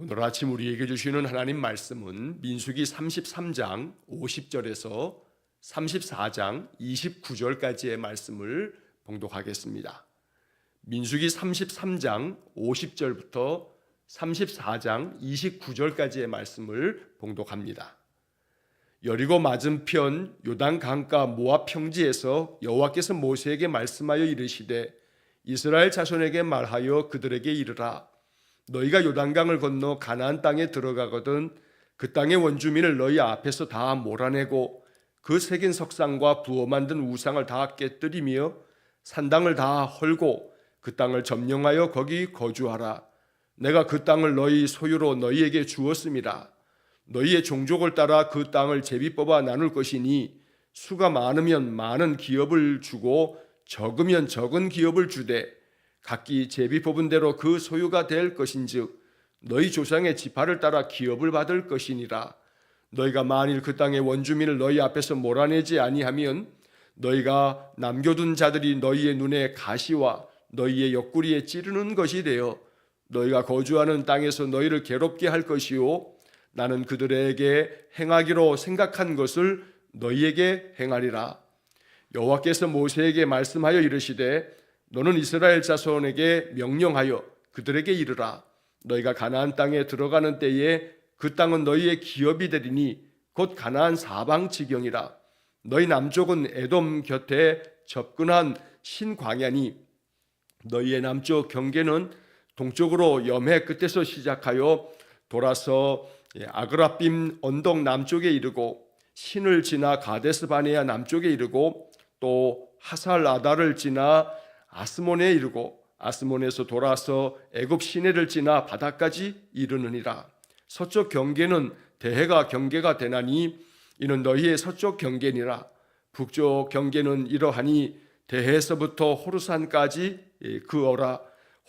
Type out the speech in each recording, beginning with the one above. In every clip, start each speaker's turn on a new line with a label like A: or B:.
A: 오늘 아침 우리에게 주시는 하나님 말씀은 민수기 33장 50절에서 34장 29절까지의 말씀을 봉독하겠습니다. 민수기 33장 50절부터 34장 29절까지의 말씀을 봉독합니다. 여리고 맞은편 요단 강가 모압 평지에서 여호와께서 모세에게 말씀하여 이르시되 이스라엘 자손에게 말하여 그들에게 이르라. 너희가 요단강을 건너 가나안 땅에 들어가거든 그 땅의 원주민을 너희 앞에서 다 몰아내고 그 새긴 석상과 부어 만든 우상을 다 깨뜨리며 산당을 다 헐고 그 땅을 점령하여 거기 거주하라. 내가 그 땅을 너희 소유로 너희에게 주었음이라. 너희의 종족을 따라 그 땅을 제비 뽑아 나눌 것이니 수가 많으면 많은 기업을 주고 적으면 적은 기업을 주되 각기 제비 뽑은 대로 그 소유가 될 것인즉 너희 조상의 지파를 따라 기업을 받을 것이니라. 너희가 만일 그 땅의 원주민을 너희 앞에서 몰아내지 아니하면 너희가 남겨둔 자들이 너희의 눈에 가시와 너희의 옆구리에 찌르는 것이 되어 너희가 거주하는 땅에서 너희를 괴롭게 할 것이요 나는 그들에게 행하기로 생각한 것을 너희에게 행하리라. 여호와께서 모세에게 말씀하여 이르시되 너는 이스라엘 자손에게 명령하여 그들에게 이르라. 너희가 가나안 땅에 들어가는 때에 그 땅은 너희의 기업이 되리니 곧 가나안 사방 지경이라. 너희 남쪽은 에돔 곁에 접근한 신광야니 너희의 남쪽 경계는 동쪽으로 염해 끝에서 시작하여 돌아서 아그라빔 언덕 남쪽에 이르고 신을 지나 가데스 바네아 남쪽에 이르고 또 하살 아달을 지나 아스몬에 이르고 아스몬에서 돌아서 애굽 시내를 지나 바다까지 이르느니라. 서쪽 경계는 대해가 경계가 되나니 이는 너희의 서쪽 경계니라. 북쪽 경계는 이러하니 대해에서부터 호르산까지 그어라.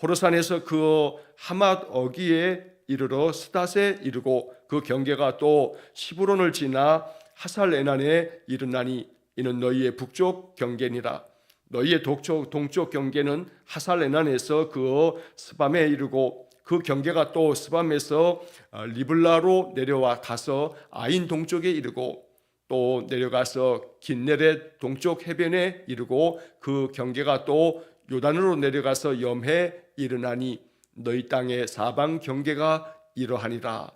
A: 호르산에서 그어 하맛 어기에 이르러 스닷에 이르고 그 경계가 또 시브론을 지나 하살 에난에 이르나니 이는 너희의 북쪽 경계니라. 너희의 동쪽 경계는 하살 에난에서 그어 스밤에 이르고 그 경계가 또 스밤에서 리블라로 내려와 가서 아인 동쪽에 이르고 또 내려가서 긴네렛 동쪽 해변에 이르고 그 경계가 또 요단으로 내려가서 염해 이르나니 너희 땅의 사방 경계가 이러하니라.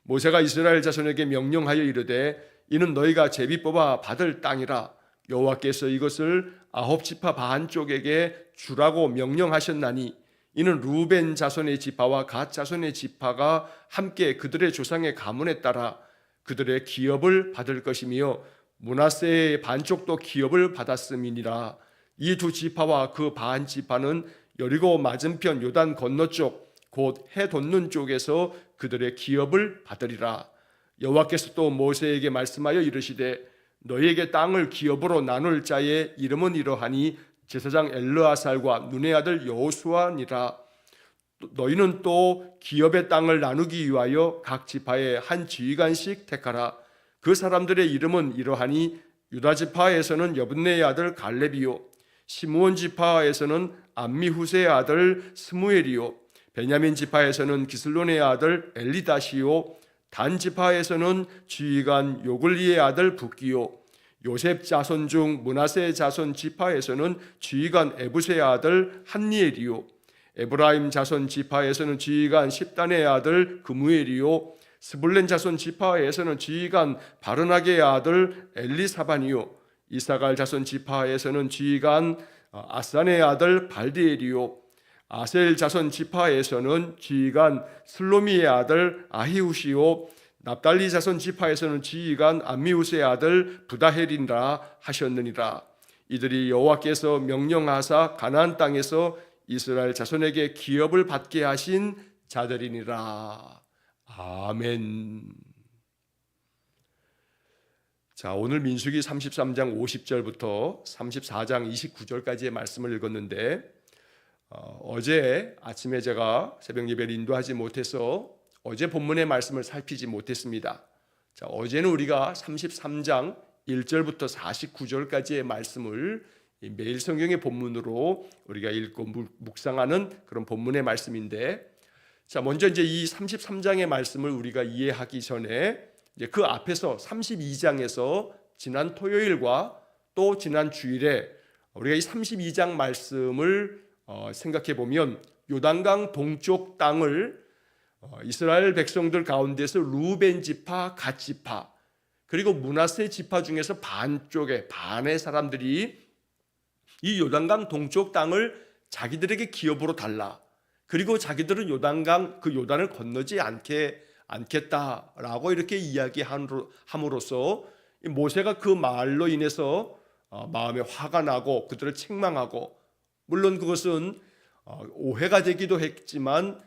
A: 모세가 이스라엘 자손에게 명령하여 이르되 이는 너희가 제비 뽑아 받을 땅이라. 여호와께서 이것을 아홉 지파 반쪽에게 주라고 명령하셨나니 이는 루벤 자손의 지파와 갓 자손의 지파가 함께 그들의 조상의 가문에 따라 그들의 기업을 받을 것이며 므낫세의 반쪽도 기업을 받았음이니라. 이 두 지파와 그 반 지파는 여리고 맞은편 요단 건너쪽 곧 해 돋는 쪽에서 그들의 기업을 받으리라. 여호와께서 또 모세에게 말씀하여 이르시되 너희에게 땅을 기업으로 나눌 자의 이름은 이러하니 제사장 엘르아살과 눈의 아들 여호수아니라. 너희는 또 기업의 땅을 나누기 위하여 각 지파에 한 지휘관씩 택하라. 그 사람들의 이름은 이러하니 유다 지파에서는 여분네의 아들 갈렙이요 시므온 지파에서는 암미후세의 아들 스무엘이요 베냐민 지파에서는 기슬론의 아들 엘리다시요 단 지파에서는 지휘관 요글리의 아들 붓기요 요셉 자손 중 므낫세 자손 지파에서는 지휘관 에부세의 아들 한니엘이요 에브라임 자손 지파에서는 지휘관 십단의 아들 그무엘이요 스불렌 자손 지파에서는 지휘관 바르나게의 아들 엘리사반이요 이사갈 자손 지파에서는 지휘관 아산의 아들 발디엘이요 아셀 자손 지파에서는 지휘관 슬로미의 아들 아히우시요 납달리 자손 지파에서는 지휘관 암미우스의 아들 부다헬이라 하셨느니라. 이들이 여호와께서 명령하사 가나안 땅에서 이스라엘 자손에게 기업을 받게 하신 자들이니라. 아멘. 자, 오늘 민수기 33장 50절부터 34장 29절까지의 말씀을 읽었는데 어제 아침에 제가 새벽 예배를 인도하지 못해서 어제 본문의 말씀을 살피지 못했습니다. 자, 어제는 우리가 33장 1절부터 49절까지의 말씀을 매일 성경의 본문으로 우리가 읽고 묵상하는 그런 본문의 말씀인데 자, 먼저 이제 이 33장의 말씀을 우리가 이해하기 전에 이제 그 앞에서 32장에서 지난 토요일과 또 지난 주일에 우리가 이 32장 말씀을 생각해 보면 요단강 동쪽 땅을 이스라엘 백성들 가운데서 루벤 지파, 갓 지파, 그리고 므낫세 지파 중에서 반의 사람들이 이 요단강 동쪽 땅을 자기들에게 기업으로 달라. 그리고 자기들은 요단강 그 요단을 건너지 않겠다라고 이렇게 이야기함으로써 모세가 그 말로 인해서 마음에 화가 나고 그들을 책망하고, 물론 그것은 오해가 되기도 했지만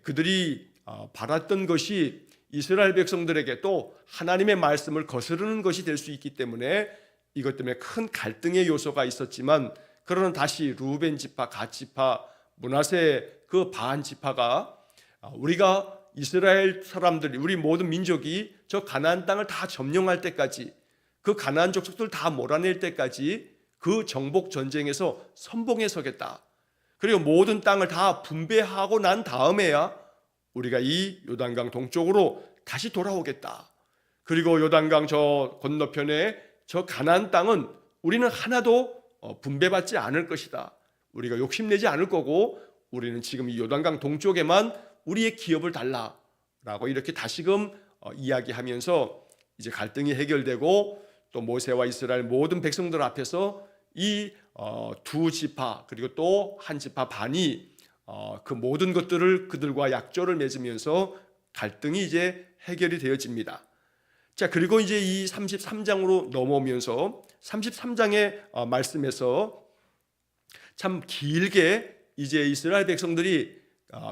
A: 그들이 바랐던 것이 이스라엘 백성들에게 또 하나님의 말씀을 거스르는 것이 될 수 있기 때문에 이것 때문에 큰 갈등의 요소가 있었지만, 그러나 다시 루벤 지파, 갓 지파, 므낫세 그 반 지파가 우리가 이스라엘 사람들이, 우리 모든 민족이 저 가나안 땅을 다 점령할 때까지, 그 가나안 족속들 다 몰아낼 때까지 그 정복 전쟁에서 선봉에 서겠다. 그리고 모든 땅을 다 분배하고 난 다음에야 우리가 이 요단강 동쪽으로 다시 돌아오겠다. 그리고 요단강 저 건너편에 저 가나안 땅은 우리는 하나도 분배받지 않을 것이다. 우리가 욕심내지 않을 거고 우리는 지금 이 요단강 동쪽에만 우리의 기업을 달라라고 이렇게 다시금 이야기하면서 이제 갈등이 해결되고, 또 모세와 이스라엘 모든 백성들 앞에서 이 두 지파 그리고 또 한 지파 반이 그 모든 것들을 그들과 약조를 맺으면서 갈등이 이제 해결이 되어집니다. 자, 그리고 이제 이 33장으로 넘어오면서 33장의 말씀에서 참 길게 이제 이스라엘 백성들이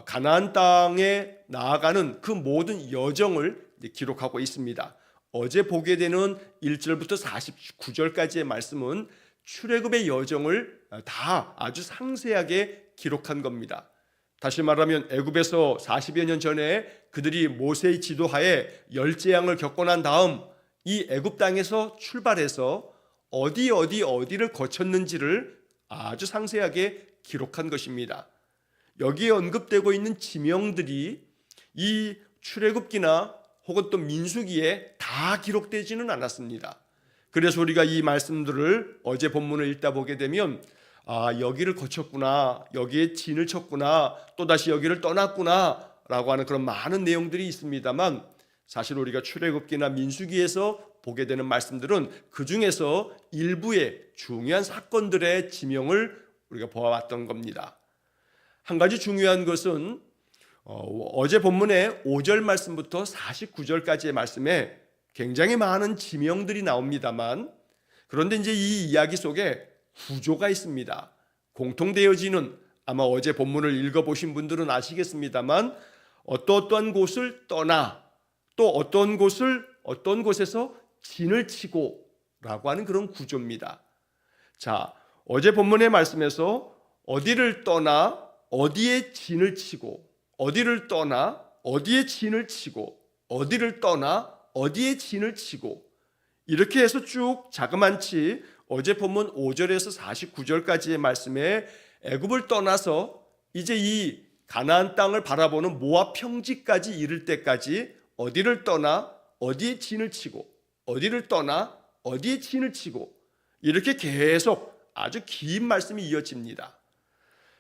A: 가나안 땅에 나아가는 그 모든 여정을 기록하고 있습니다. 어제 보게 되는 1절부터 49절까지의 말씀은 출애굽의 여정을 다 아주 상세하게 기록한 겁니다. 다시 말하면 애굽에서 40여 년 전에 그들이 모세의 지도하에 열재앙을 겪고 난 다음 이 애굽 땅에서 출발해서 어디를 거쳤는지를 아주 상세하게 기록한 것입니다. 여기에 언급되고 있는 지명들이 이 출애굽기나 혹은 또 민수기에 다 기록되지는 않았습니다. 그래서 우리가 이 말씀들을 어제 본문을 읽다 보게 되면 여기를 거쳤구나, 여기에 진을 쳤구나, 또다시 여기를 떠났구나 라고 하는 그런 많은 내용들이 있습니다만, 사실 우리가 출애굽기나 민수기에서 보게 되는 말씀들은 그 중에서 일부의 중요한 사건들의 지명을 우리가 보아왔던 겁니다. 한 가지 중요한 것은 어제 본문의 5절 말씀부터 49절까지의 말씀에 굉장히 많은 지명들이 나옵니다만, 그런데 이제 이 이야기 속에 구조가 있습니다. 공통되어지는, 아마 어제 본문을 읽어보신 분들은 아시겠습니다만, 어떠한 곳을 떠나 또 어떤 곳에서 진을 치고 라고 하는 그런 구조입니다. 자, 어제 본문의 말씀에서 어디를 떠나 어디에 진을 치고, 어디를 떠나 어디에 진을 치고, 어디를 떠나 어디에 진을 치고, 이렇게 해서 쭉 자그만치 어제 본문 5절에서 49절까지의 말씀에 애굽을 떠나서 이제 이 가나안 땅을 바라보는 모압 평지까지 이를 때까지 어디를 떠나 어디에 진을 치고, 어디를 떠나 어디에 진을 치고, 이렇게 계속 아주 긴 말씀이 이어집니다.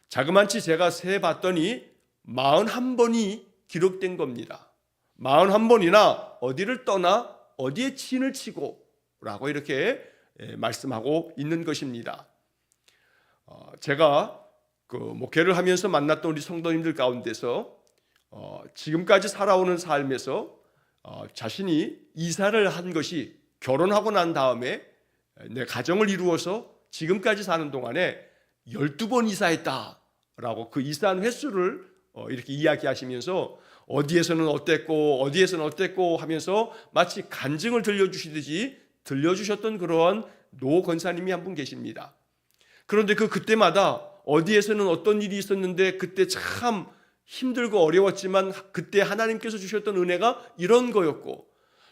A: 자그만치 제가 세봤더니 41번이 기록된 겁니다. 41번이나 어디를 떠나 어디에 진을 치고 라고 이렇게 말씀하고 있는 것입니다. 제가 그 목회를 하면서 만났던 우리 성도님들 가운데서 지금까지 살아오는 삶에서 자신이 이사를 한 것이 결혼하고 난 다음에 내 가정을 이루어서 지금까지 사는 동안에 12번 이사했다라고 그 이사한 횟수를 이렇게 이야기하시면서 어디에서는 어땠고 하면서 마치 간증을 들려주시듯이 들려주셨던 그러한 노 권사님이 한 분 계십니다. 그런데 그때마다 어디에서는 어떤 일이 있었는데 그때 참 힘들고 어려웠지만 그때 하나님께서 주셨던 은혜가 이런 거였고,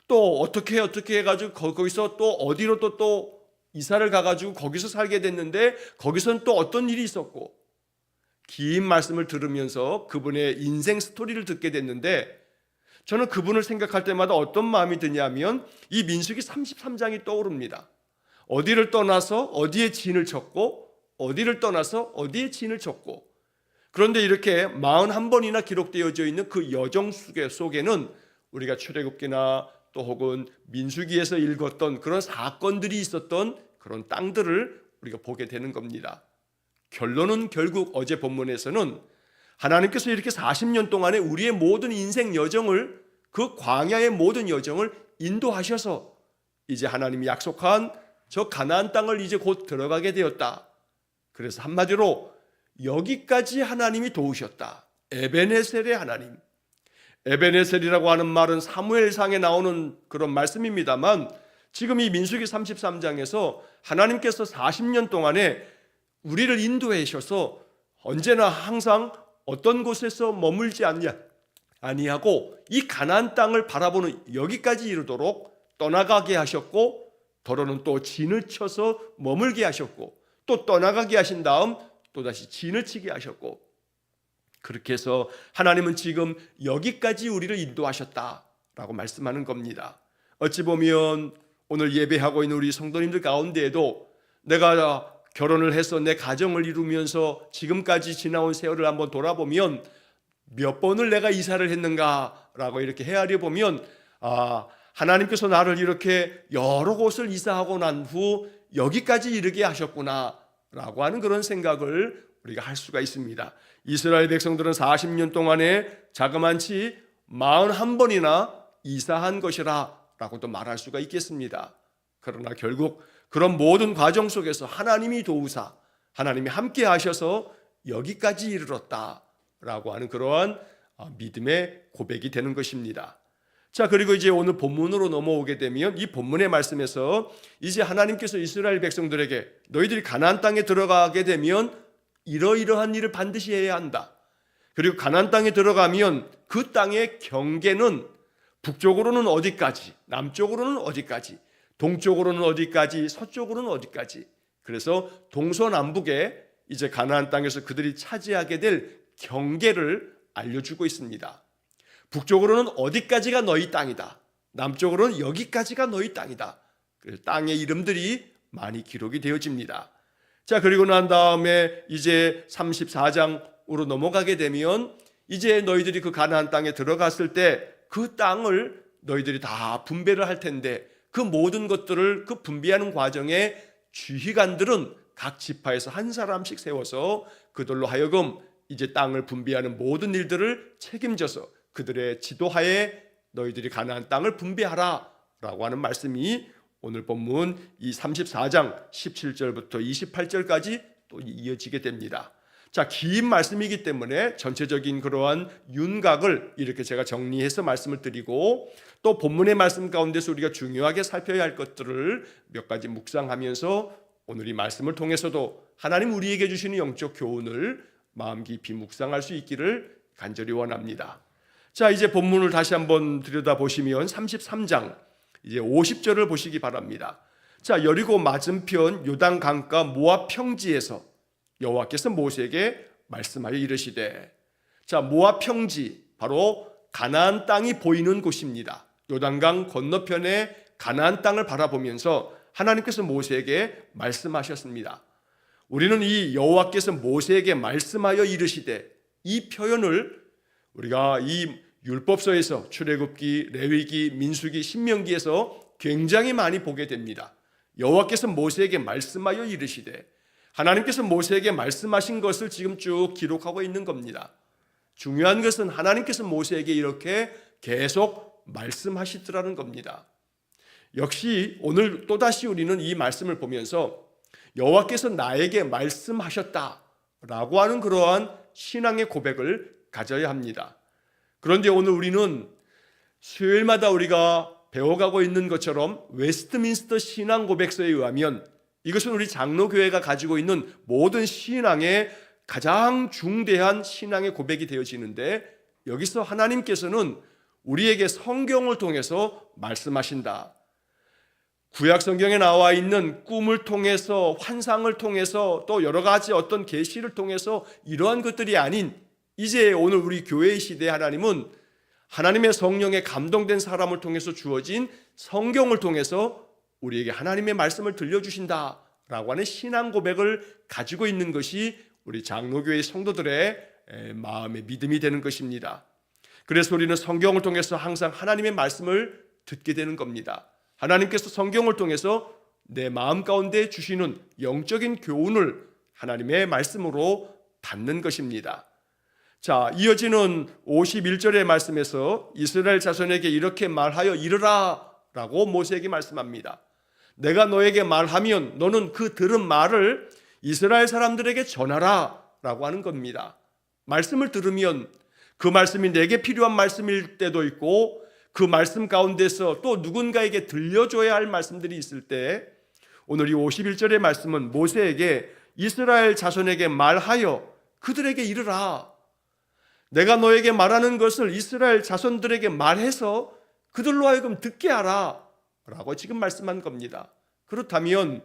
A: 또 어떻게 해가지고 거기서 또 어디로 또 이사를 가가지고 거기서 살게 됐는데 거기서는 또 어떤 일이 있었고, 긴 말씀을 들으면서 그분의 인생 스토리를 듣게 됐는데, 저는 그분을 생각할 때마다 어떤 마음이 드냐면 이 민수기 33장이 떠오릅니다. 어디를 떠나서 어디에 진을 쳤고, 어디를 떠나서 어디에 진을 쳤고, 그런데 이렇게 41번이나 기록되어져 있는 그 여정 속에는 우리가 출애굽기나 또 혹은 민수기에서 읽었던 그런 사건들이 있었던 그런 땅들을 우리가 보게 되는 겁니다. 결론은 결국 어제 본문에서는 하나님께서 이렇게 40년 동안에 우리의 모든 인생 여정을, 그 광야의 모든 여정을 인도하셔서 이제 하나님이 약속한 저 가나안 땅을 이제 곧 들어가게 되었다. 그래서 한마디로 여기까지 하나님이 도우셨다. 에베네셀의 하나님. 에베네셀이라고 하는 말은 사무엘상에 나오는 그런 말씀입니다만, 지금 이 민수기 33장에서 하나님께서 40년 동안에 우리를 인도해 주셔서 언제나 항상 어떤 곳에서 머물지 아니하고 이 가나안 땅을 바라보는 여기까지 이르도록 떠나가게 하셨고, 더러는 또 진을 쳐서 머물게 하셨고, 또 떠나가게 하신 다음 또다시 진을 치게 하셨고, 그렇게 해서 하나님은 지금 여기까지 우리를 인도하셨다라고 말씀하는 겁니다. 어찌 보면 오늘 예배하고 있는 우리 성도님들 가운데에도 내가 결혼을 해서 내 가정을 이루면서 지금까지 지나온 세월을 한번 돌아보면 몇 번을 내가 이사를 했는가라고 이렇게 헤아려 보면, 하나님께서 나를 이렇게 여러 곳을 이사하고 난 후 여기까지 이르게 하셨구나 라고 하는 그런 생각을 우리가 할 수가 있습니다. 이스라엘 백성들은 40년 동안에 자그만치 41번이나 이사한 것이라 라고도 말할 수가 있겠습니다. 그러나 결국 그런 모든 과정 속에서 하나님이 도우사, 하나님이 함께 하셔서 여기까지 이르렀다 라고 하는 그러한 믿음의 고백이 되는 것입니다. 자, 그리고 이제 오늘 본문으로 넘어오게 되면 이 본문의 말씀에서 이제 하나님께서 이스라엘 백성들에게 너희들이 가나안 땅에 들어가게 되면 이러이러한 일을 반드시 해야 한다. 그리고 가나안 땅에 들어가면 그 땅의 경계는 북쪽으로는 어디까지, 남쪽으로는 어디까지, 동쪽으로는 어디까지, 서쪽으로는 어디까지. 그래서 동서남북에 이제 가나안 땅에서 그들이 차지하게 될 경계를 알려주고 있습니다. 북쪽으로는 어디까지가 너희 땅이다. 남쪽으로는 여기까지가 너희 땅이다. 그래서 땅의 이름들이 많이 기록이 되어집니다. 자, 그리고 난 다음에 이제 34장으로 넘어가게 되면 이제 너희들이 그 가나안 땅에 들어갔을 때 그 땅을 너희들이 다 분배를 할 텐데, 그 모든 것들을 그 분배하는 과정에 지휘관들은 각 지파에서 한 사람씩 세워서 그들로 하여금 이제 땅을 분배하는 모든 일들을 책임져서 그들의 지도하에 너희들이 가나안 땅을 분배하라 라고 하는 말씀이 오늘 본문 이 34장 17절부터 28절까지 또 이어지게 됩니다. 자, 긴 말씀이기 때문에 전체적인 그러한 윤곽을 이렇게 제가 정리해서 말씀을 드리고, 또 본문의 말씀 가운데서 우리가 중요하게 살펴야 할 것들을 몇 가지 묵상하면서 오늘 이 말씀을 통해서도 하나님 우리에게 주시는 영적 교훈을 마음 깊이 묵상할 수 있기를 간절히 원합니다. 자, 이제 본문을 다시 한번 들여다보시면 33장 이제 50절을 보시기 바랍니다. 자, 여리고 맞은편 요단 강가 모압 평지에서 여호와께서 모세에게 말씀하여 이르시되, 자, 모압 평지 바로 가나안 땅이 보이는 곳입니다. 요단강 건너편에 가나안 땅을 바라보면서 하나님께서 모세에게 말씀하셨습니다. 우리는 이 여호와께서 모세에게 말씀하여 이르시되, 이 표현을 우리가 이 율법서에서 출애굽기, 레위기, 민수기, 신명기에서 굉장히 많이 보게 됩니다. 여호와께서 모세에게 말씀하여 이르시되, 하나님께서 모세에게 말씀하신 것을 지금 쭉 기록하고 있는 겁니다. 중요한 것은 하나님께서 모세에게 이렇게 계속 말씀하시더라는 겁니다. 역시 오늘 또다시 우리는 이 말씀을 보면서 여호와께서 나에게 말씀하셨다라고 하는 그러한 신앙의 고백을 가져야 합니다. 그런데 오늘 우리는 수요일마다 우리가 배워가고 있는 것처럼 웨스트민스터 신앙 고백서에 의하면 이것은 우리 장로교회가 가지고 있는 모든 신앙의 가장 중대한 신앙의 고백이 되어지는데, 여기서 하나님께서는 우리에게 성경을 통해서 말씀하신다. 구약 성경에 나와 있는 꿈을 통해서, 환상을 통해서, 또 여러 가지 어떤 계시를 통해서 이러한 것들이 아닌, 이제 오늘 우리 교회의 시대에 하나님은 하나님의 성령에 감동된 사람을 통해서 주어진 성경을 통해서 우리에게 하나님의 말씀을 들려주신다라고 하는 신앙 고백을 가지고 있는 것이 우리 장로교회 성도들의 마음의 믿음이 되는 것입니다. 그래서 우리는 성경을 통해서 항상 하나님의 말씀을 듣게 되는 겁니다. 하나님께서 성경을 통해서 내 마음 가운데 주시는 영적인 교훈을 하나님의 말씀으로 받는 것입니다. 자, 이어지는 51절의 말씀에서 이스라엘 자손에게 이렇게 말하여 이르라 라고 모세에게 말씀합니다. 내가 너에게 말하면 너는 그 들은 말을 이스라엘 사람들에게 전하라 라고 하는 겁니다. 말씀을 들으면 그 말씀이 내게 필요한 말씀일 때도 있고, 그 말씀 가운데서 또 누군가에게 들려줘야 할 말씀들이 있을 때, 오늘 이 51절의 말씀은 모세에게 이스라엘 자손에게 말하여 그들에게 이르라, 내가 너에게 말하는 것을 이스라엘 자손들에게 말해서 그들로 하여금 듣게 하라 라고 지금 말씀한 겁니다. 그렇다면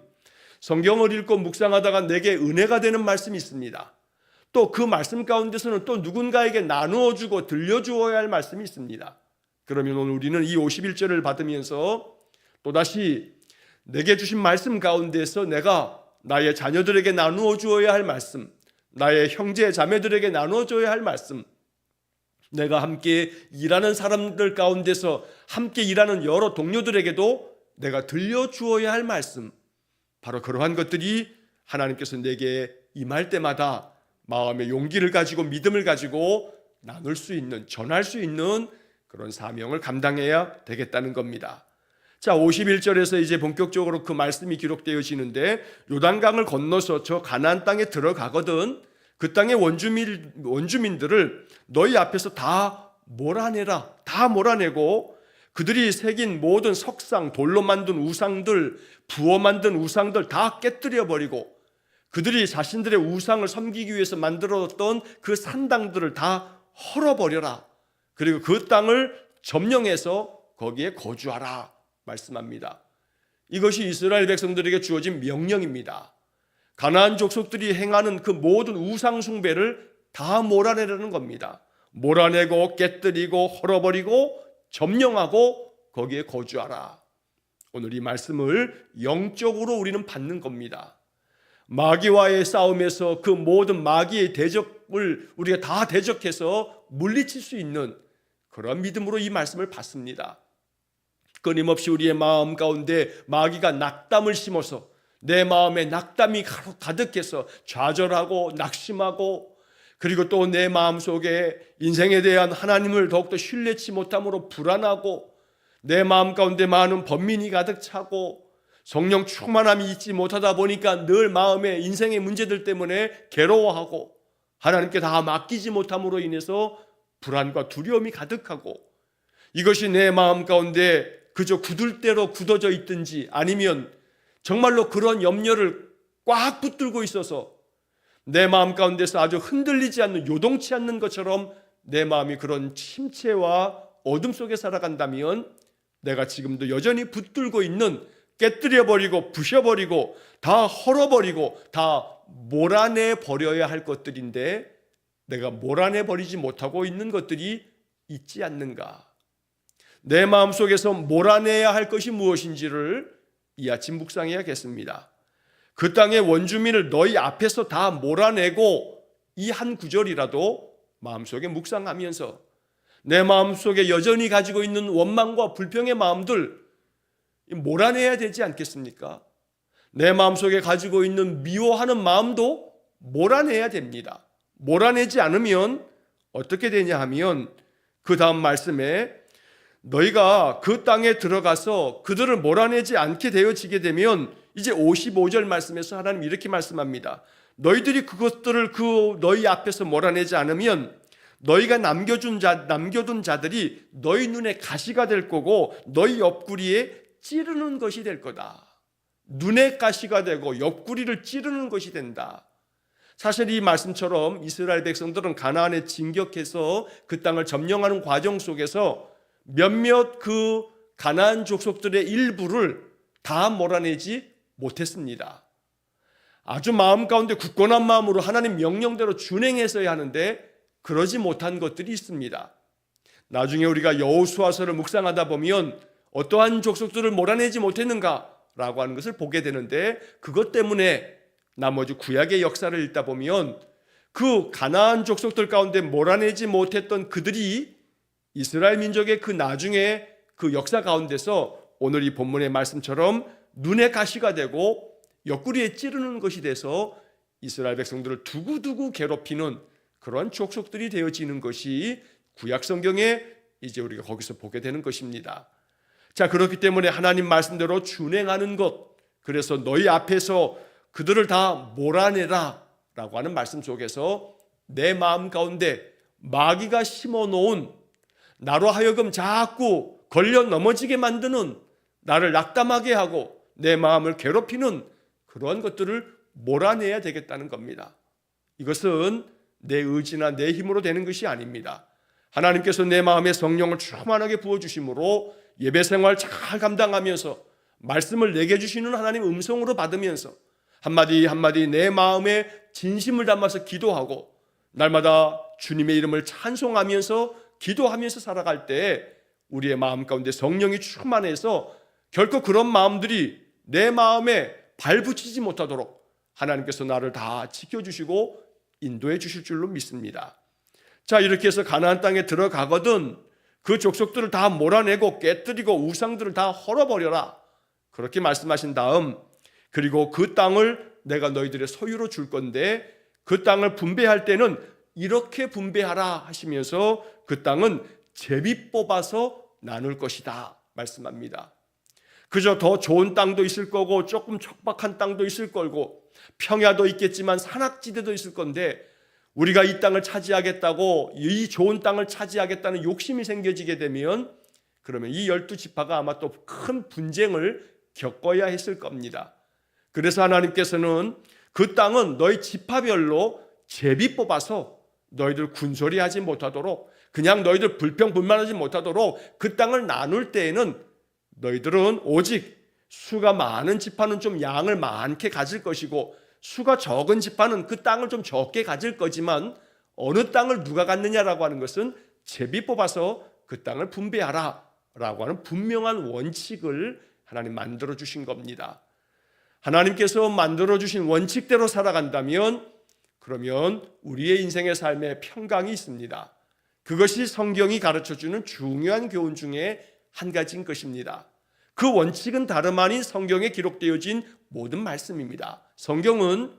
A: 성경을 읽고 묵상하다가 내게 은혜가 되는 말씀이 있습니다. 또 그 말씀 가운데서는 또 누군가에게 나누어 주고 들려주어야 할 말씀이 있습니다. 그러면 오늘 우리는 이 51절을 받으면서 또다시 내게 주신 말씀 가운데서 내가 나의 자녀들에게 나누어 주어야 할 말씀, 나의 형제 자매들에게 나누어 줘야 할 말씀, 내가 함께 일하는 사람들 가운데서 함께 일하는 여러 동료들에게도 내가 들려주어야 할 말씀, 바로 그러한 것들이 하나님께서 내게 임할 때마다 마음의 용기를 가지고 믿음을 가지고 나눌 수 있는, 전할 수 있는 그런 사명을 감당해야 되겠다는 겁니다. 자, 51절에서 이제 본격적으로 그 말씀이 기록되어지는데, 요단강을 건너서 저 가나안 땅에 들어가거든 그 땅의 원주민들을 너희 앞에서 다 몰아내라. 다 몰아내고 그들이 새긴 모든 석상, 돌로 만든 우상들, 부어 만든 우상들 다 깨뜨려 버리고, 그들이 자신들의 우상을 섬기기 위해서 만들었던 그 산당들을 다 헐어버려라. 그리고 그 땅을 점령해서 거기에 거주하라 말씀합니다. 이것이 이스라엘 백성들에게 주어진 명령입니다. 가나안 족속들이 행하는 그 모든 우상 숭배를 다 몰아내려는 겁니다. 몰아내고 깨뜨리고 헐어버리고 점령하고 거기에 거주하라. 오늘 이 말씀을 영적으로 우리는 받는 겁니다. 마귀와의 싸움에서 그 모든 마귀의 대적을 우리가 다 대적해서 물리칠 수 있는 그런 믿음으로 이 말씀을 받습니다. 끊임없이 우리의 마음 가운데 마귀가 낙담을 심어서 내 마음에 낙담이 가득해서 좌절하고 낙심하고, 그리고 또 내 마음속에 인생에 대한 하나님을 더욱더 신뢰치 못함으로 불안하고, 내 마음 가운데 많은 번민이 가득 차고 성령 충만함이 있지 못하다 보니까 늘 마음에 인생의 문제들 때문에 괴로워하고 하나님께 다 맡기지 못함으로 인해서 불안과 두려움이 가득하고, 이것이 내 마음 가운데 그저 굳을 대로 굳어져 있든지 아니면 정말로 그런 염려를 꽉 붙들고 있어서 내 마음 가운데서 아주 흔들리지 않는, 요동치 않는 것처럼 내 마음이 그런 침체와 어둠 속에 살아간다면 내가 지금도 여전히 붙들고 있는, 깨뜨려버리고 부셔버리고 다 헐어버리고 다 몰아내버려야 할 것들인데 내가 몰아내버리지 못하고 있는 것들이 있지 않는가? 내 마음속에서 몰아내야 할 것이 무엇인지를 이 아침 묵상해야겠습니다. 그 땅의 원주민을 너희 앞에서 다 몰아내고, 이 한 구절이라도 마음속에 묵상하면서 내 마음속에 여전히 가지고 있는 원망과 불평의 마음들 몰아내야 되지 않겠습니까? 내 마음속에 가지고 있는 미워하는 마음도 몰아내야 됩니다. 몰아내지 않으면 어떻게 되냐 하면 그 다음 말씀에 너희가 그 땅에 들어가서 그들을 몰아내지 않게 되어지게 되면, 이제 55절 말씀에서 하나님 이렇게 말씀합니다. 너희들이 그것들을 너희 앞에서 몰아내지 않으면 너희가 남겨둔 자들이 너희 눈에 가시가 될 거고 너희 옆구리에 찌르는 것이 될 거다. 눈에 가시가 되고 옆구리를 찌르는 것이 된다. 사실 이 말씀처럼 이스라엘 백성들은 가나안에 진격해서 그 땅을 점령하는 과정 속에서 몇몇 그 가나안 족속들의 일부를 다 몰아내지 못했습니다. 아주 마음 가운데 굳건한 마음으로 하나님 명령대로 준행했어야 하는데 그러지 못한 것들이 있습니다. 나중에 우리가 여호수아서를 묵상하다 보면 어떠한 족속들을 몰아내지 못했는가라고 하는 것을 보게 되는데, 그것 때문에 나머지 구약의 역사를 읽다 보면 그 가나안 족속들 가운데 몰아내지 못했던 그들이 이스라엘 민족의 그 나중에 그 역사 가운데서 오늘 이 본문의 말씀처럼 눈의 가시가 되고 옆구리에 찌르는 것이 돼서 이스라엘 백성들을 두고두고 괴롭히는 그런 족속들이 되어지는 것이 구약 성경에 이제 우리가 거기서 보게 되는 것입니다. 자, 그렇기 때문에 하나님 말씀대로 준행하는 것, 그래서 너희 앞에서 그들을 다 몰아내라 라고 하는 말씀 속에서 내 마음 가운데 마귀가 심어놓은, 나로 하여금 자꾸 걸려 넘어지게 만드는, 나를 낙담하게 하고 내 마음을 괴롭히는 그런 것들을 몰아내야 되겠다는 겁니다. 이것은 내 의지나 내 힘으로 되는 것이 아닙니다. 하나님께서 내 마음에 성령을 충만하게 부어주심으로 예배생활 잘 감당하면서 말씀을 내게 주시는 하나님 음성으로 받으면서 한마디 한마디 내 마음에 진심을 담아서 기도하고 날마다 주님의 이름을 찬송하면서 기도하면서 살아갈 때 우리의 마음 가운데 성령이 충만해서 결코 그런 마음들이 내 마음에 발붙이지 못하도록 하나님께서 나를 다 지켜주시고 인도해 주실 줄로 믿습니다. 자, 이렇게 해서 가나안 땅에 들어가거든 그 족속들을 다 몰아내고 깨뜨리고 우상들을 다 헐어버려라, 그렇게 말씀하신 다음, 그리고 그 땅을 내가 너희들의 소유로 줄 건데 그 땅을 분배할 때는 이렇게 분배하라 하시면서 그 땅은 제비 뽑아서 나눌 것이다 말씀합니다. 그저 더 좋은 땅도 있을 거고 조금 척박한 땅도 있을 거고 평야도 있겠지만 산악지대도 있을 건데, 우리가 이 땅을 차지하겠다고, 이 좋은 땅을 차지하겠다는 욕심이 생겨지게 되면 그러면 이 12지파가 아마 또 큰 분쟁을 겪어야 했을 겁니다. 그래서 하나님께서는 그 땅은 너희 지파별로 제비 뽑아서 너희들 군소리하지 못하도록, 그냥 너희들 불평불만하지 못하도록 그 땅을 나눌 때에는 너희들은 오직 수가 많은 지파는 좀 양을 많게 가질 것이고 수가 적은 지파는 그 땅을 좀 적게 가질 거지만 어느 땅을 누가 갖느냐라고 하는 것은 제비 뽑아서 그 땅을 분배하라 라고 하는 분명한 원칙을 하나님 만들어 주신 겁니다. 하나님께서 만들어 주신 원칙대로 살아간다면 그러면 우리의 인생의 삶에 평강이 있습니다. 그것이 성경이 가르쳐주는 중요한 교훈 중에 한 가지인 것입니다. 그 원칙은 다름 아닌 성경에 기록되어진 모든 말씀입니다. 성경은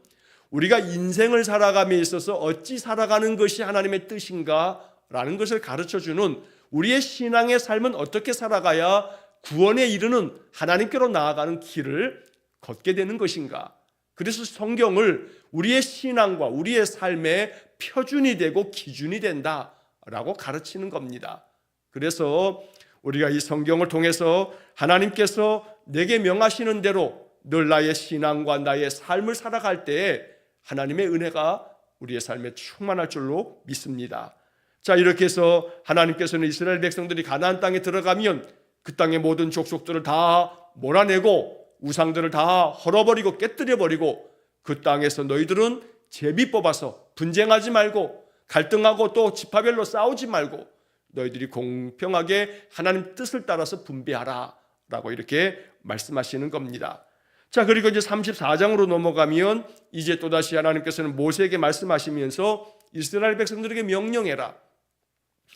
A: 우리가 인생을 살아감에 있어서 어찌 살아가는 것이 하나님의 뜻인가 라는 것을 가르쳐주는, 우리의 신앙의 삶은 어떻게 살아가야 구원에 이르는 하나님께로 나아가는 길을 걷게 되는 것인가. 그래서 성경을 우리의 신앙과 우리의 삶의 표준이 되고 기준이 된다라고 가르치는 겁니다. 그래서 우리가 이 성경을 통해서 하나님께서 내게 명하시는 대로 늘 나의 신앙과 나의 삶을 살아갈 때에 하나님의 은혜가 우리의 삶에 충만할 줄로 믿습니다. 자, 이렇게 해서 하나님께서는 이스라엘 백성들이 가나안 땅에 들어가면 그 땅의 모든 족속들을 다 몰아내고 우상들을 다 헐어버리고 깨뜨려버리고 그 땅에서 너희들은 제비 뽑아서 분쟁하지 말고 갈등하고 또 지파별로 싸우지 말고 너희들이 공평하게 하나님 뜻을 따라서 분배하라 라고 이렇게 말씀하시는 겁니다. 자, 그리고 이제 34장으로 넘어가면 이제 또다시 하나님께서는 모세에게 말씀하시면서 이스라엘 백성들에게 명령해라.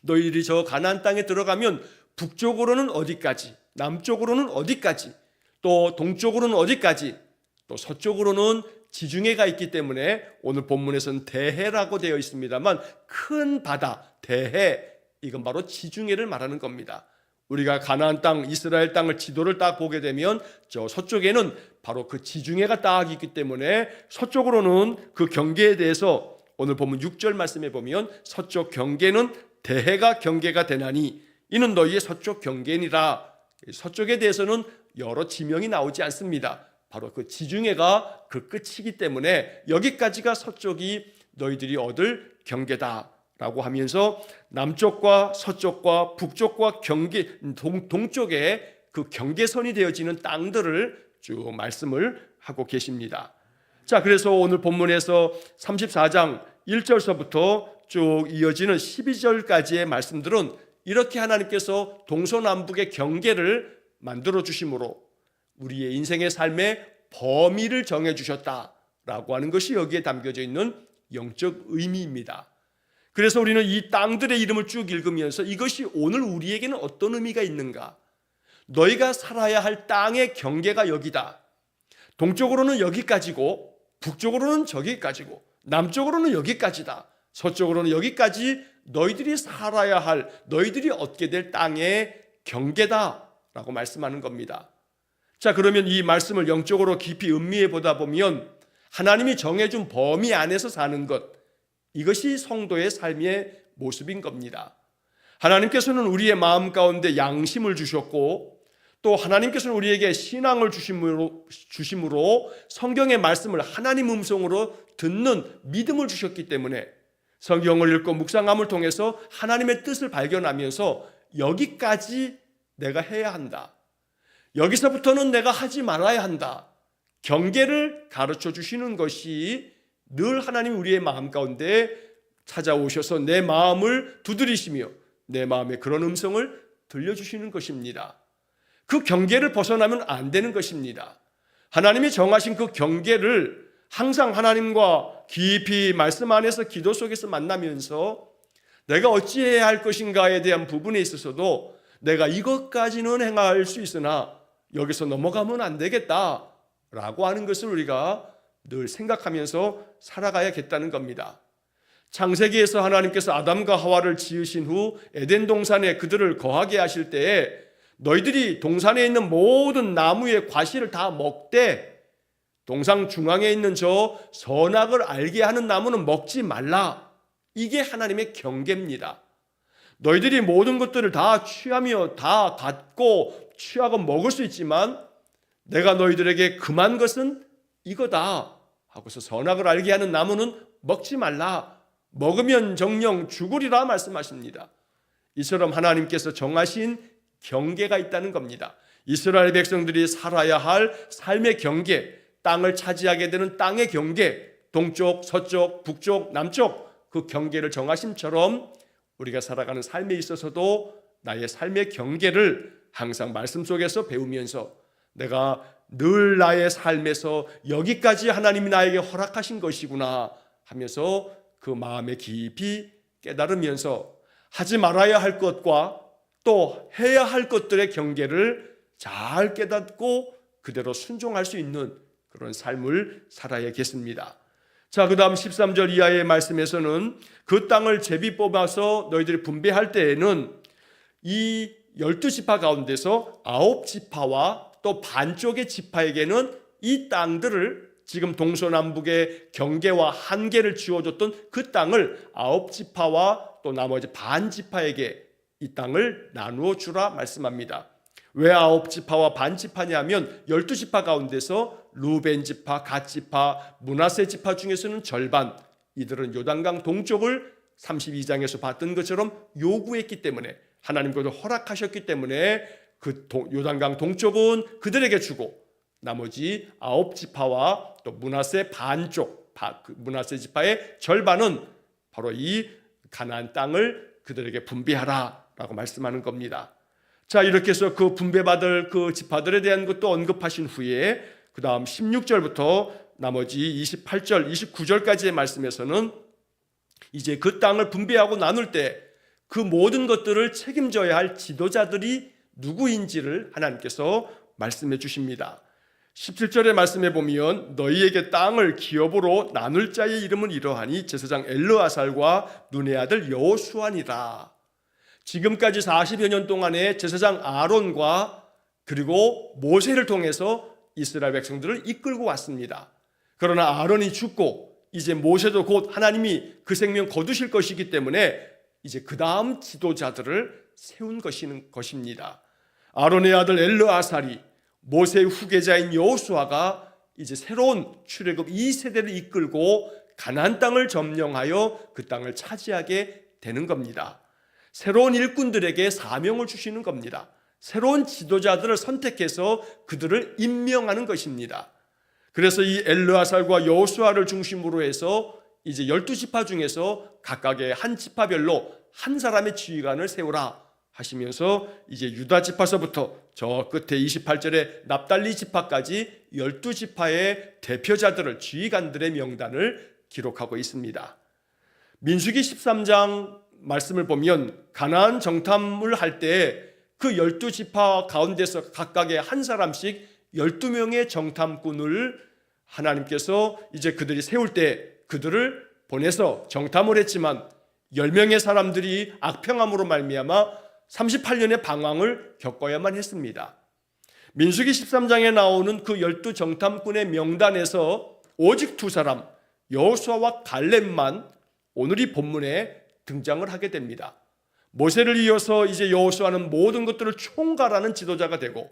A: 너희들이 저 가나안 땅에 들어가면 북쪽으로는 어디까지, 남쪽으로는 어디까지, 또 동쪽으로는 어디까지, 또 서쪽으로는 지중해가 있기 때문에 오늘 본문에서는 대해라고 되어 있습니다만 큰 바다, 대해, 이건 바로 지중해를 말하는 겁니다. 우리가 가나안 땅, 이스라엘 땅을 지도를 딱 보게 되면 저 서쪽에는 바로 그 지중해가 딱 있기 때문에 서쪽으로는 그 경계에 대해서 오늘 보면 6절 말씀에 보면 서쪽 경계는 대해가 경계가 되나니 이는 너희의 서쪽 경계니라. 서쪽에 대해서는 여러 지명이 나오지 않습니다. 바로 그 지중해가 그 끝이기 때문에 여기까지가 서쪽이 너희들이 얻을 경계다 라고 하면서 남쪽과 서쪽과 북쪽과 경계 동쪽에 그 경계선이 되어지는 땅들을 쭉 말씀을 하고 계십니다. 자, 그래서 오늘 본문에서 34장 1절서부터 쭉 이어지는 12절까지의 말씀들은 이렇게 하나님께서 동서남북의 경계를 만들어 주심으로 우리의 인생의 삶의 범위를 정해 주셨다라고 하는 것이 여기에 담겨져 있는 영적 의미입니다. 그래서 우리는 이 땅들의 이름을 쭉 읽으면서 이것이 오늘 우리에게는 어떤 의미가 있는가? 너희가 살아야 할 땅의 경계가 여기다. 동쪽으로는 여기까지고 북쪽으로는 저기까지고 남쪽으로는 여기까지다. 서쪽으로는 여기까지 너희들이 살아야 할, 너희들이 얻게 될 땅의 경계다라고 말씀하는 겁니다. 자, 그러면 이 말씀을 영적으로 깊이 음미해 보다 보면 하나님이 정해준 범위 안에서 사는 것, 이것이 성도의 삶의 모습인 겁니다. 하나님께서는 우리의 마음 가운데 양심을 주셨고 또 하나님께서는 우리에게 신앙을 주심으로 성경의 말씀을 하나님 음성으로 듣는 믿음을 주셨기 때문에 성경을 읽고 묵상함을 통해서 하나님의 뜻을 발견하면서 여기까지 내가 해야 한다. 여기서부터는 내가 하지 말아야 한다. 경계를 가르쳐 주시는 것이 늘 하나님 우리의 마음 가운데 찾아오셔서 내 마음을 두드리시며 내 마음의 그런 음성을 들려주시는 것입니다. 그 경계를 벗어나면 안 되는 것입니다. 하나님이 정하신 그 경계를 항상 하나님과 깊이 말씀 안에서 기도 속에서 만나면서 내가 어찌해야 할 것인가에 대한 부분에 있어서도 내가 이것까지는 행할 수 있으나 여기서 넘어가면 안 되겠다라고 하는 것을 우리가 늘 생각하면서 살아가야겠다는 겁니다. 창세기에서 하나님께서 아담과 하와를 지으신 후 에덴 동산에 그들을 거하게 하실 때에 너희들이 동산에 있는 모든 나무의 과실을 다 먹되 동산 중앙에 있는 저 선악을 알게 하는 나무는 먹지 말라. 이게 하나님의 경계입니다. 너희들이 모든 것들을 다 취하며 다 갖고 취하고 먹을 수 있지만 내가 너희들에게 금한 것은 이거다 하고서 선악을 알게 하는 나무는 먹지 말라. 먹으면 정령 죽으리라 말씀하십니다. 이처럼 하나님께서 정하신 경계가 있다는 겁니다. 이스라엘 백성들이 살아야 할 삶의 경계, 땅을 차지하게 되는 땅의 경계, 동쪽, 서쪽, 북쪽, 남쪽 그 경계를 정하심처럼 우리가 살아가는 삶에 있어서도 나의 삶의 경계를 항상 말씀 속에서 배우면서 내가 늘 나의 삶에서 여기까지 하나님이 나에게 허락하신 것이구나 하면서 그 마음에 깊이 깨달으면서 하지 말아야 할 것과 또 해야 할 것들의 경계를 잘 깨닫고 그대로 순종할 수 있는 그런 삶을 살아야겠습니다. 자, 그 다음 13절 이하의 말씀에서는 그 땅을 제비 뽑아서 너희들이 분배할 때에는 이 12지파 가운데서 9지파와 또 반쪽의 지파에게는 이 땅들을 지금 동서남북의 경계와 한계를 지어줬던 그 땅을 9지파와 또 나머지 반지파에게 이 땅을 나누어 주라 말씀합니다. 왜 9지파와 반지파냐면 12지파 가운데서 루벤지파, 갓지파, 므낫세 지파 중에서는 절반, 이들은 요단강 동쪽을 32장에서 봤던 것처럼 요구했기 때문에 하나님께서 허락하셨기 때문에 그 요단강 동쪽은 그들에게 주고 나머지 9지파와 또 므낫세 반쪽, 므낫세 지파의 절반은 바로 이 가나안 땅을 그들에게 분배하라 라고 말씀하는 겁니다. 자, 이렇게 해서 그 분배받을 그 지파들에 대한 것도 언급하신 후에 그 다음 16절부터 나머지 28절, 29절까지의 말씀에서는 이제 그 땅을 분배하고 나눌 때 그 모든 것들을 책임져야 할 지도자들이 누구인지를 하나님께서 말씀해 주십니다. 17절의 말씀에 보면 너희에게 땅을 기업으로 나눌 자의 이름은 이러하니 제사장 엘르아살과 눈의 아들 여호수아니라. 지금까지 40여 년 동안에 제사장 아론과 그리고 모세를 통해서 이스라엘 백성들을 이끌고 왔습니다. 그러나 아론이 죽고 이제 모세도 곧 하나님이 그 생명 거두실 것이기 때문에 이제 그 다음 지도자들을 세운 것입니다. 아론의 아들 엘르아살이 모세의 후계자인 여호수아가 이제 새로운 출애굽 2세대를 이끌고 가나안 땅을 점령하여 그 땅을 차지하게 되는 겁니다. 새로운 일꾼들에게 사명을 주시는 겁니다. 새로운 지도자들을 선택해서 그들을 임명하는 것입니다. 그래서 이 엘르아살과 여호수아를 중심으로 해서 이제 12지파 중에서 각각의 한 지파별로 한 사람의 지휘관을 세우라 하시면서 이제 유다 지파서부터 저 끝에 28절에 납달리 지파까지 12지파의 대표자들을, 지휘관들의 명단을 기록하고 있습니다. 민수기 13장 말씀을 보면 가나안 정탐을 할 때 그 12지파 가운데서 각각의 한 사람씩 12명의 정탐꾼을 하나님께서 이제 그들이 세울 때 그들을 보내서 정탐을 했지만 10명의 사람들이 악평함으로 말미암아 38년의 방황을 겪어야만 했습니다. 민수기 13장에 나오는 그 12정탐꾼의 명단에서 오직 두 사람, 여호수아와 갈렙만 오늘 이 본문에 등장을 하게 됩니다. 모세를 이어서 이제 여호수아는 모든 것들을 총괄하는 지도자가 되고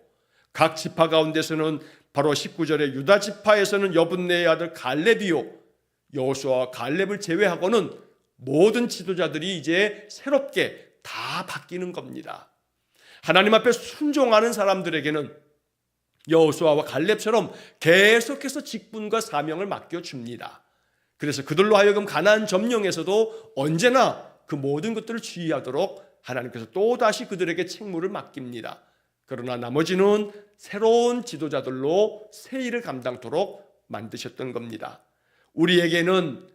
A: 각 지파 가운데서는 바로 19절에 유다 지파에서는 여분네의 아들 갈렙이요, 여호수아와 갈렙을 제외하고는 모든 지도자들이 이제 새롭게 다 바뀌는 겁니다. 하나님 앞에 순종하는 사람들에게는 여호수아와 갈렙처럼 계속해서 직분과 사명을 맡겨줍니다. 그래서 그들로 하여금 가나안 점령에서도 언제나 그 모든 것들을 지휘하도록 하나님께서 또다시 그들에게 책무를 맡깁니다. 그러나 나머지는 새로운 지도자들로 새 일을 감당토록 만드셨던 겁니다. 우리에게는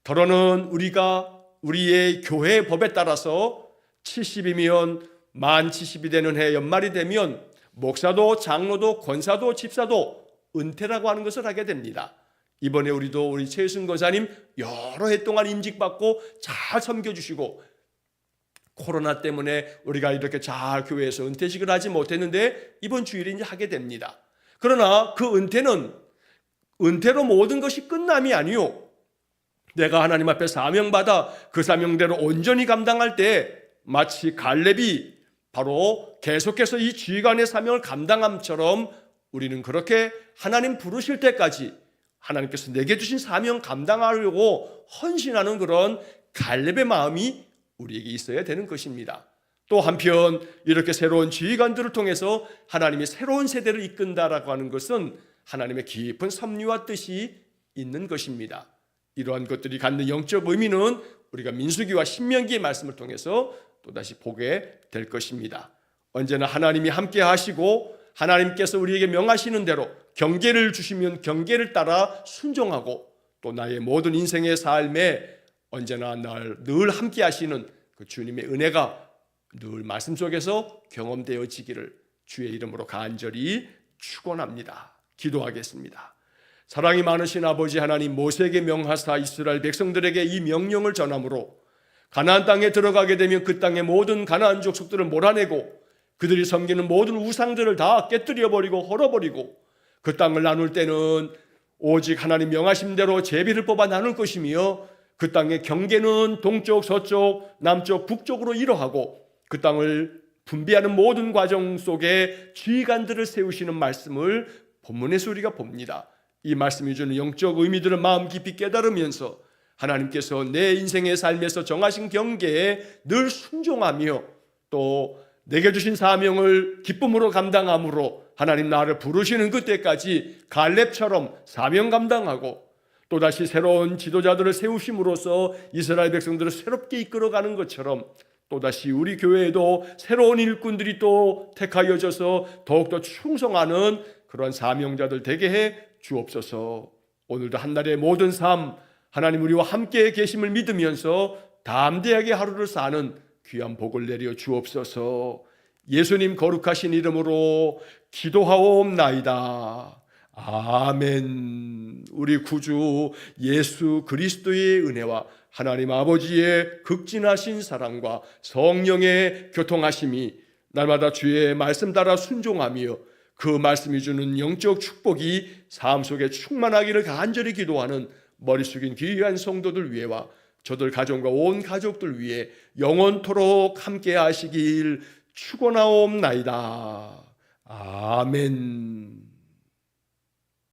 A: 더러는 우리가 우리의 교회의 법에 따라서 70이면 만 70이 되는 해 연말이 되면 목사도 장로도 권사도 집사도 은퇴라고 하는 것을 하게 됩니다. 이번에 우리도 우리 최순 권사님 여러 해 동안 임직받고 잘 섬겨주시고 코로나 때문에 우리가 이렇게 잘 교회에서 은퇴식을 하지 못했는데 이번 주일에 이제 하게 됩니다. 그러나 그 은퇴로 모든 것이 끝남이 아니요, 내가 하나님 앞에 사명받아 그 사명대로 온전히 감당할 때 마치 갈렙이 바로 계속해서 이 지휘관의 사명을 감당함처럼 우리는 그렇게 하나님 부르실 때까지 하나님께서 내게 주신 사명 감당하려고 헌신하는 그런 갈렙의 마음이 우리에게 있어야 되는 것입니다. 또 한편 이렇게 새로운 지휘관들을 통해서 하나님이 새로운 세대를 이끈다라고 하는 것은 하나님의 깊은 섭리와 뜻이 있는 것입니다. 이러한 것들이 갖는 영적 의미는 우리가 민수기와 신명기의 말씀을 통해서 또다시 보게 될 것입니다. 언제나 하나님이 함께 하시고 하나님께서 우리에게 명하시는 대로 경계를 주시면 경계를 따라 순종하고 또 나의 모든 인생의 삶에 언제나 늘 함께 하시는 그 주님의 은혜가 늘 말씀 속에서 경험되어지기를 주의 이름으로 간절히 축원합니다. 기도하겠습니다. 사랑이 많으신 아버지 하나님, 모세에게 명하사 이스라엘 백성들에게 이 명령을 전함으로 가나안 땅에 들어가게 되면 그 땅의 모든 가나안 족속들을 몰아내고 그들이 섬기는 모든 우상들을 다 깨뜨려버리고 헐어버리고 그 땅을 나눌 때는 오직 하나님 명하심대로 제비를 뽑아 나눌 것이며 그 땅의 경계는 동쪽, 서쪽, 남쪽, 북쪽으로 이러하고 그 땅을 분배하는 모든 과정 속에 지휘관들을 세우시는 말씀을 본문에서 우리가 봅니다. 이 말씀이 주는 영적 의미들을 마음 깊이 깨달으면서 하나님께서 내 인생의 삶에서 정하신 경계에 늘 순종하며 또 내게 주신 사명을 기쁨으로 감당함으로 하나님 나를 부르시는 그때까지 갈렙처럼 사명 감당하고 또다시 새로운 지도자들을 세우심으로써 이스라엘 백성들을 새롭게 이끌어가는 것처럼 또다시 우리 교회에도 새로운 일꾼들이 또 택하여져서 더욱더 충성하는 그런 사명자들 되게 해 주옵소서. 오늘도 한날의 모든 삶 하나님 우리와 함께 계심을 믿으면서 담대하게 하루를 사는 귀한 복을 내려 주옵소서. 예수님 거룩하신 이름으로 기도하옵나이다. 아멘. 우리 구주 예수 그리스도의 은혜와 하나님 아버지의 극진하신 사랑과 성령의 교통하심이 날마다 주의 말씀 따라 순종하며 그 말씀이 주는 영적 축복이 삶 속에 충만하기를 간절히 기도하는 머리 숙인 귀한 성도들 위해와 저들 가정과 온 가족들 위해 영원토록 함께 하시길 축원하옵나이다. 아멘.